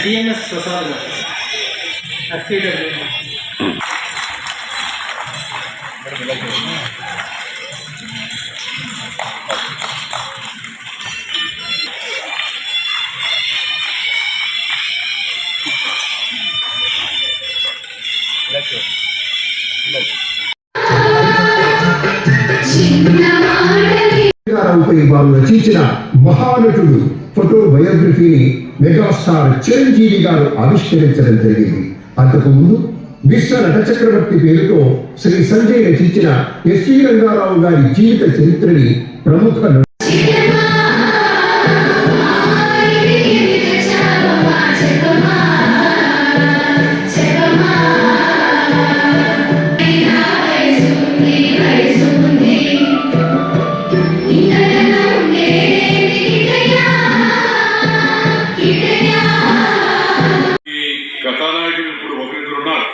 DNS प्रसाद FCW వారు రచించిన మహానటుడు photo బయోగ్రఫీని megastar Chiranjeevi గారు ఆవిష్కరించడం జరిగింది. అంతకుముందు విశ్వ నట చక్రవర్తి పేరుతో శ్రీ సంజయ్ రచించిన ఎస్వి రంగారావు గారి జీవిత చరిత్రని ప్రముఖ కథానాయకులు ఇప్పుడు ఒకరిద్దరు ఉన్నారు.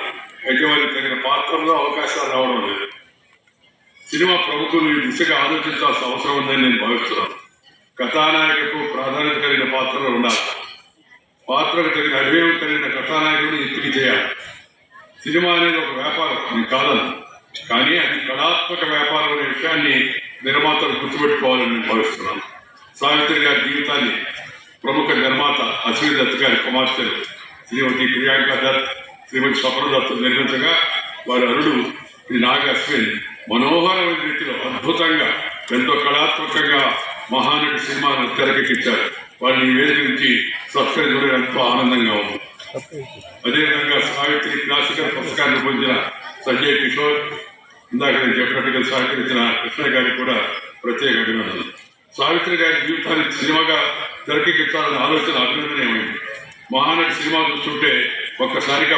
అయితే వారికి తగిన పాత్రలో అవకాశాలు రావడం లేదు. సినిమా ప్రముఖులు ఈ దిశగా ఆలోచించాల్సిన అవసరం ఉందని నేను భావిస్తున్నాను. కథానాయకులకు ప్రాధాన్యత కలిగిన పాత్రలు ఉండాలి. పాత్రకు తగిన అభినయం కలిగిన కథానాయకుడిని ఎంపిక చేయాలి. సినిమా అనేది ఒక వ్యాపారం కాదని, కానీ అది కళాత్మక వ్యాపారం అనే విషయాన్ని నిర్మాతలు గుర్తుపెట్టుకోవాలని నేను భావిస్తున్నాను. సావిత్రి గారి జీవితాన్ని ప్రముఖ నిర్మాత అశ్విని దత్ గారి కుమార్తెలు శ్రీమతి ప్రియాంక దత్, శ్రీమతి స్వప్న దత్ నిర్మించగా వారి అల్లుడు శ్రీ నాగ అశ్విన్ మనోహరమైన రీతిలో అద్భుతంగా ఎంతో కళాత్మకంగా మహానటి సినిమాను తెరకెక్కించారు. వారిని వేదిక నుంచి సబ్స్క్రైబ్ ఎంతో ఆనందంగా ఉంది. అదేవిధంగా సావిత్రి క్లాసికల్ పుస్తకాన్ని పొందిన సంజయ్ కిషోర్, ఇందాక నేను చెప్పినట్టుగా సహకరించిన కృష్ణ గారికి కూడా ప్రత్యేక అభినందనలు. సావిత్రి గారి జీవితాన్ని సినిమాగా తెరకెక్కించాలన్న ఆలోచన అభినందనీయమైంది. మహానటి సినిమా చూస్తుంటే ఒక్కసారిగా